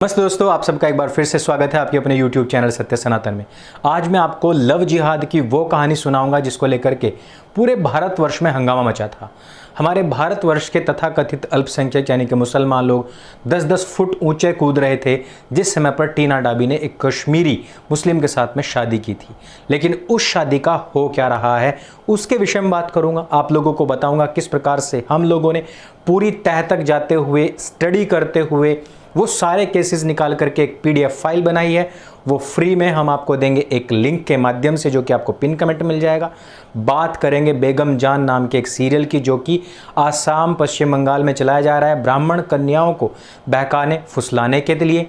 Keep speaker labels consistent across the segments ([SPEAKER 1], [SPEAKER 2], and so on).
[SPEAKER 1] नमस्ते दोस्तों, आप सबका एक बार फिर से स्वागत है आपके अपने YouTube चैनल सत्य सनातन में। आज मैं आपको लव जिहाद की वो कहानी सुनाऊंगा जिसको लेकर के पूरे भारतवर्ष में हंगामा मचा था। हमारे भारतवर्ष के तथाकथित अल्पसंख्यक यानी कि मुसलमान लोग 10-10 फुट ऊंचे कूद रहे थे जिस समय पर टीना डाबी ने एक कश्मीरी मुस्लिम के साथ में शादी की थी। लेकिन उस शादी का हो क्या रहा है उसके विषय में बात करूंगा। आप लोगों को बताऊंगा किस प्रकार से हम लोगों ने पूरी तह तक जाते हुए स्टडी करते हुए वो सारे केसेस निकाल करके एक PDF फाइल बनाई है। वो फ्री में हम आपको देंगे एक लिंक के माध्यम से, जो कि आपको पिन कमेंट मिल जाएगा। बात करेंगे बेगम जान नाम के एक सीरियल की, जो कि आसाम पश्चिम बंगाल में चलाया जा रहा है ब्राह्मण कन्याओं को बहकाने फुसलाने के लिए।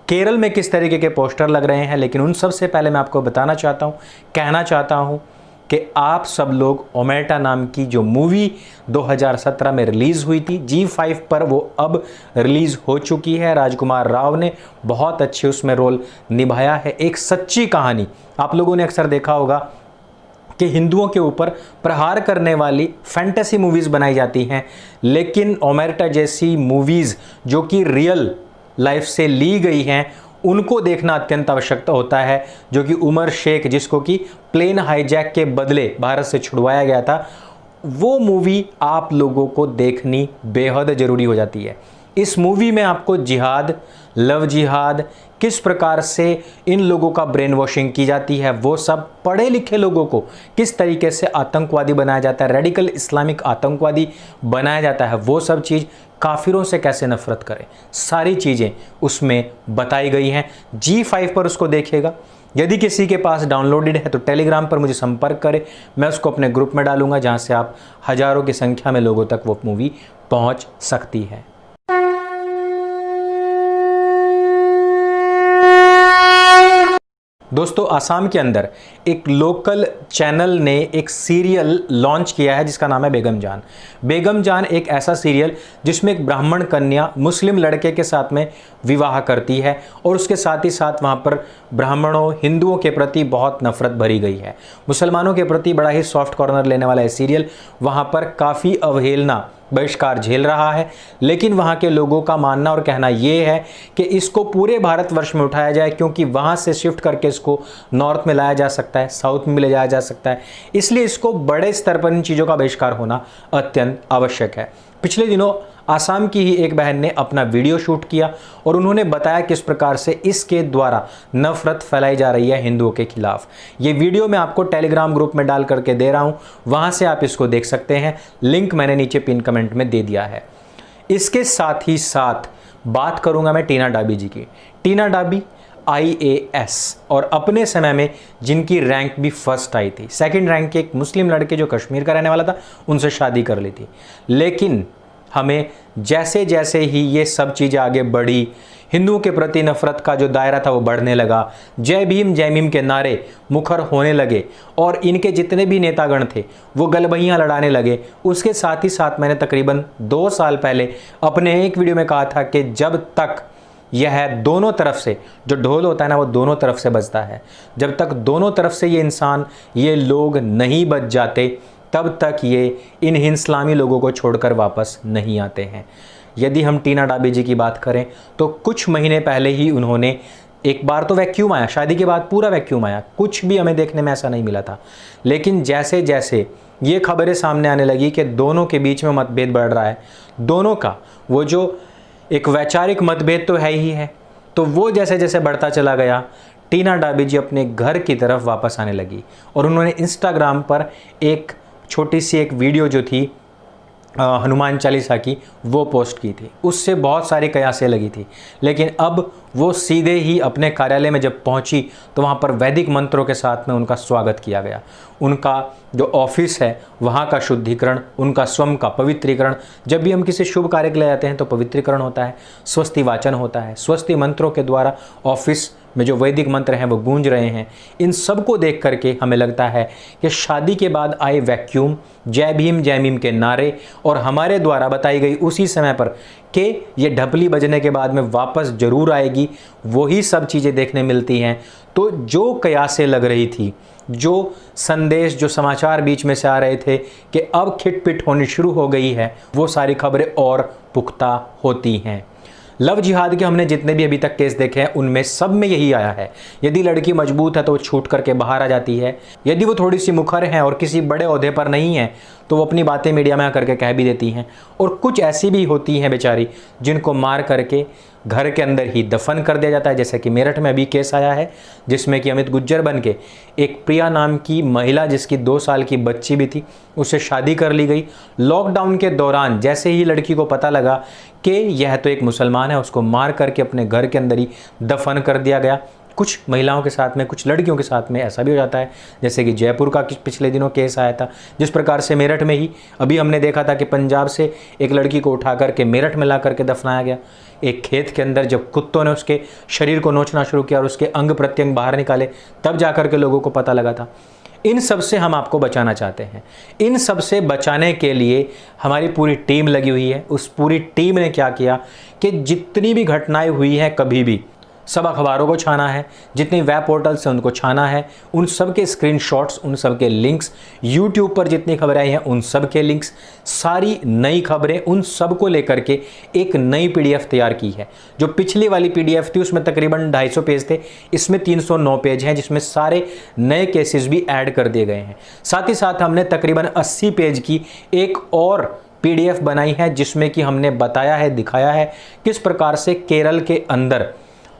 [SPEAKER 1] केरल में किस तरीके के पोस्टर लग रहे हैं, लेकिन उन सब से पहले मैं आपको बताना चाहता हूँ, कहना चाहता हूँ कि आप सब लोग ओमेटा नाम की जो मूवी 2017 में रिलीज़ हुई थी G5 पर, वो अब रिलीज़ हो चुकी है। राजकुमार राव ने बहुत अच्छे उसमें रोल निभाया है। एक सच्ची कहानी, आप लोगों ने अक्सर देखा होगा कि हिंदुओं के ऊपर प्रहार करने वाली फैंटेसी मूवीज़ बनाई जाती हैं, लेकिन ओमेटा जैसी मूवीज़ जो कि रियल लाइफ से ली गई हैं उनको देखना अत्यंत आवश्यकता होता है। जो कि उमर शेख, जिसको कि प्लेन हाईजैक के बदले भारत से छुड़वाया गया था, वो मूवी आप लोगों को देखनी बेहद ज़रूरी हो जाती है। इस मूवी में आपको जिहाद, लव जिहाद, किस प्रकार से इन लोगों का ब्रेन वॉशिंग की जाती है, वो सब पढ़े लिखे लोगों को किस तरीके से आतंकवादी बनाया जाता है, रेडिकल इस्लामिक आतंकवादी बनाया जाता है, वो सब चीज़, काफिरों से कैसे नफरत करें, सारी चीज़ें उसमें बताई गई हैं। G5 पर उसको देखिएगा। यदि किसी के पास डाउनलोडेड है तो टेलीग्राम पर मुझे संपर्क करें, मैं उसको अपने ग्रुप में डालूंगा जहां से आप हजारों की संख्या में लोगों तक वो मूवी पहुंच सकती है। दोस्तों, आसाम के अंदर एक लोकल चैनल ने एक सीरियल लॉन्च किया है जिसका नाम है बेगम जान। बेगम जान एक ऐसा सीरियल जिसमें एक ब्राह्मण कन्या मुस्लिम लड़के के साथ में विवाह करती है और उसके साथ ही साथ वहाँ पर ब्राह्मणों, हिंदुओं के प्रति बहुत नफरत भरी गई है। मुसलमानों के प्रति बड़ा ही सॉफ्ट कॉर्नर लेने वाला है सीरियल। वहाँ पर काफ़ी अवहेलना, बहिष्कार झेल रहा है, लेकिन वहाँ के लोगों का मानना और कहना ये है कि इसको पूरे भारतवर्ष में उठाया जाए, क्योंकि वहाँ से शिफ्ट करके इसको नॉर्थ में लाया जा सकता है, साउथ में ले जाया जा सकता है। इसलिए इसको बड़े स्तर पर इन चीज़ों का बहिष्कार होना अत्यंत आवश्यक है। पिछले दिनों आसाम की ही एक बहन ने अपना वीडियो शूट किया और उन्होंने बताया किस प्रकार से इसके द्वारा नफरत फैलाई जा रही है हिंदुओं के खिलाफ। ये वीडियो मैं आपको टेलीग्राम ग्रुप में डाल करके दे रहा हूँ, वहाँ से आप इसको देख सकते हैं। लिंक मैंने नीचे पिन कमेंट में दे दिया है। इसके साथ ही साथ बात करूँगा मैं टीना डाबी जी की। टीना डाबी IAS और अपने समय में जिनकी रैंक भी फर्स्ट आई थी, सेकंड रैंक के एक मुस्लिम लड़के जो कश्मीर का रहने वाला था, उनसे शादी कर ली थी। लेकिन हमें जैसे जैसे ही ये सब चीज़ें आगे बढ़ी, हिंदुओं के प्रति नफरत का जो दायरा था वो बढ़ने लगा, जय भीम के नारे मुखर होने लगे और इनके जितने भी नेतागण थे वो गलबहियाँ लड़ाने लगे। उसके साथ ही साथ मैंने तकरीबन 2 साल पहले अपने एक वीडियो में कहा था कि जब तक यह दोनों तरफ से जो ढोल होता है ना, वो दोनों तरफ से बजता है, जब तक दोनों तरफ से ये इंसान, ये लोग नहीं बच जाते, तब तक ये इन इस्लामी लोगों को छोड़कर वापस नहीं आते हैं। यदि हम टीना डाबी जी की बात करें तो कुछ महीने पहले ही उन्होंने एक बार तो वैक्यूम आया, शादी के बाद पूरा वैक्यूम आया, कुछ भी हमें देखने में ऐसा नहीं मिला था। लेकिन जैसे जैसे ये खबरें सामने आने लगी कि दोनों के बीच में मतभेद बढ़ रहा है, दोनों का वो जो एक वैचारिक मतभेद तो है ही है, तो वो जैसे जैसे बढ़ता चला गया, टीना डाबी जी अपने घर की तरफ वापस आने लगी और उन्होंने इंस्टाग्राम पर एक छोटी सी एक वीडियो जो थी हनुमान चालीसा की, वो पोस्ट की थी। उससे बहुत सारी कयासें लगी थी, लेकिन अब वो सीधे ही अपने कार्यालय में जब पहुंची तो वहाँ पर वैदिक मंत्रों के साथ में उनका स्वागत किया गया। उनका जो ऑफिस है वहाँ का शुद्धिकरण, उनका स्वयं का पवित्रीकरण, जब भी हम किसी शुभ कार्य के लिए जाते हैं तो पवित्रीकरण होता है, स्वस्ति वाचन होता है, स्वस्ति मंत्रों के द्वारा ऑफिस में जो वैदिक मंत्र हैं वो गूंज रहे हैं। इन सब को देख करके हमें लगता है कि शादी के बाद आए वैक्यूम, जय भीम के नारे और हमारे द्वारा बताई गई उसी समय पर कि ये ढपली बजने के बाद में वापस जरूर आएगी, वही सब चीज़ें देखने मिलती हैं। तो जो कयासें लग रही थी, जो संदेश, जो समाचार बीच में से आ रहे थे कि अब खिटपिट होनी शुरू हो गई है, वो सारी खबरें और पुख्ता होती हैं। लव जिहाद के हमने जितने भी अभी तक केस देखे हैं उनमें सब में यही आया है। यदि लड़की मजबूत है तो वो छूट करके बाहर आ जाती है, यदि वो थोड़ी सी मुखर है और किसी बड़े ओहदे पर नहीं है तो वो अपनी बातें मीडिया में आकर के कह भी देती हैं। और कुछ ऐसी भी होती हैं बेचारी जिनको मार करके घर के अंदर ही दफन कर दिया जाता है। जैसे कि मेरठ में अभी केस आया है जिसमें कि अमित गुज्जर बन के एक प्रिया नाम की महिला जिसकी 2 साल की बच्ची भी थी उससे शादी कर ली गई। लॉकडाउन के दौरान जैसे ही लड़की को पता लगा कि यह तो एक मुसलमान है, उसको मार करके अपने घर के अंदर ही दफन कर दिया गया। कुछ महिलाओं के साथ में, कुछ लड़कियों के साथ में ऐसा भी हो जाता है, जैसे कि जयपुर का पिछले दिनों केस आया था, जिस प्रकार से मेरठ में ही अभी हमने देखा था कि पंजाब से एक लड़की को उठा करके मेरठ में ला करके दफनाया गया। एक खेत के अंदर जब कुत्तों ने उसके शरीर को नोचना शुरू किया और उसके अंग प्रत्यंग बाहर निकाले तब जाकर के लोगों को पता लगा था। इन सब से हम आपको बचाना चाहते हैं। इन सब से बचाने के लिए हमारी पूरी टीम लगी हुई है। उस पूरी टीम ने क्या किया कि जितनी भी घटनाएं हुई हैं कभी भी, सब अखबारों को छाना है, जितनी वेब पोर्टल से उनको छाना है, उन सब के स्क्रीनशॉट्स, उन सब के लिंक्स, यूट्यूब पर जितनी खबरें आई हैं उन सब के लिंक्स, सारी नई खबरें, उन सब को लेकर के एक नई पीडीएफ तैयार की है। जो पिछली वाली पीडीएफ थी उसमें तकरीबन 250 पेज थे, इसमें 309 पेज हैं जिसमें सारे नए केसेस भी ऐड कर दिए गए हैं। साथ ही साथ हमने तकरीबन 80 पेज की एक और पीडीएफ बनाई है जिसमें कि हमने बताया है, दिखाया है किस प्रकार से केरल के अंदर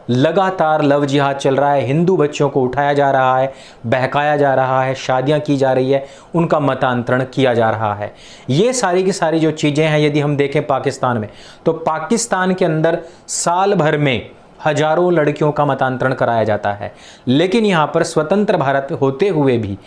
[SPEAKER 1] लगातार लव जिहाद चल रहा है, हिंदू बच्चों को उठाया जा रहा है, बहकाया जा रहा है, शादियां की जा रही है, उनका मतांतरण किया जा रहा है। ये सारी की सारी जो चीज़ें हैं, यदि हम देखें पाकिस्तान में, तो पाकिस्तान के अंदर साल भर में हजारों लड़कियों का मतांतरण कराया जाता है। लेकिन यहाँ पर स्वतंत्र भारत होते हुए भी,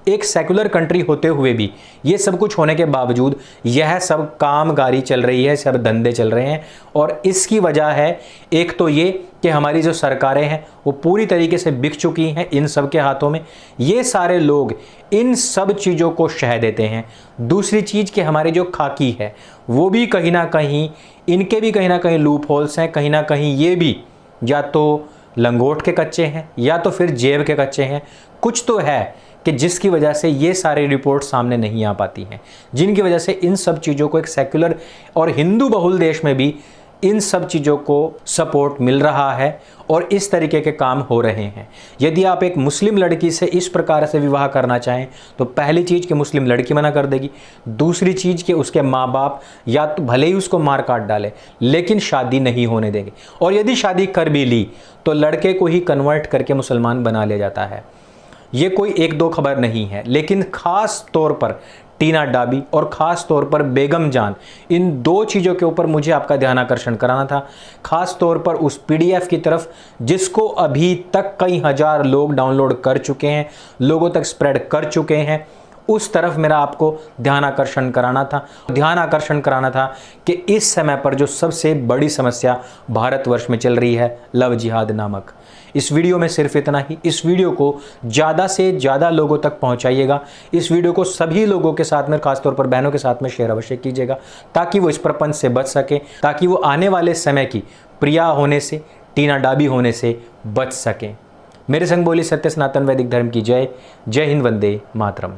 [SPEAKER 1] एक सेकुलर कंट्री होते हुए भी, ये सब कुछ होने के बावजूद यह सब कामगारी चल रही है, सब धंधे चल रहे हैं। और इसकी वजह है एक तो ये कि हमारी जो सरकारें हैं वो पूरी तरीके से बिक चुकी हैं इन सब के हाथों में। ये सारे लोग इन सब चीज़ों को शह देते हैं। दूसरी चीज़ कि हमारे जो खाकी है वो भी कहीं ना कहीं, इनके भी कहीं ना कहीं लूप होल्स हैं, कहीं ना कहीं ये भी या तो लंगोट के कच्चे हैं या तो फिर जेब के कच्चे हैं। कुछ तो है कि जिसकी वजह से ये सारी रिपोर्ट सामने नहीं आ पाती हैं, जिनकी वजह से इन सब चीज़ों को एक सेक्युलर और हिंदू बहुल देश में भी इन सब चीज़ों को सपोर्ट मिल रहा है और इस तरीके के काम हो रहे हैं। यदि आप एक मुस्लिम लड़की से इस प्रकार से विवाह करना चाहें तो पहली चीज़ कि मुस्लिम लड़की मना कर देगी, दूसरी चीज़ कि उसके माँ बाप या तो भले ही उसको मार काट डाले लेकिन शादी नहीं होने देंगे, और यदि शादी कर भी ली तो लड़के को ही कन्वर्ट करके मुसलमान बना लिया जाता है। ये कोई 1-2 खबर नहीं है, लेकिन ख़ास तौर पर टीना डाबी और ख़ास तौर पर बेगम जान, इन 2 चीज़ों के ऊपर मुझे आपका ध्यान आकर्षण कराना था। ख़ास तौर पर उस पीडीएफ की तरफ जिसको अभी तक कई हज़ार लोग डाउनलोड कर चुके हैं, लोगों तक स्प्रेड कर चुके हैं, उस तरफ मेरा आपको ध्यान आकर्षण कराना था कि इस समय पर जो सबसे बड़ी समस्या भारतवर्ष में चल रही है, लव जिहाद नामक। इस वीडियो में सिर्फ इतना ही। इस वीडियो को ज़्यादा से ज़्यादा लोगों तक पहुंचाइएगा। इस वीडियो को सभी लोगों के साथ में, खासतौर पर बहनों के साथ में शेयर अवश्य कीजिएगा ताकि वो इस प्रपंच से बच सके, ताकि वो आने वाले समय की प्रिया होने से, टीना डाबी होने से बच सकें। मेरे संग बोली सत्य सनातन वैदिक धर्म की जय। जय हिंद, वंदे मातरम।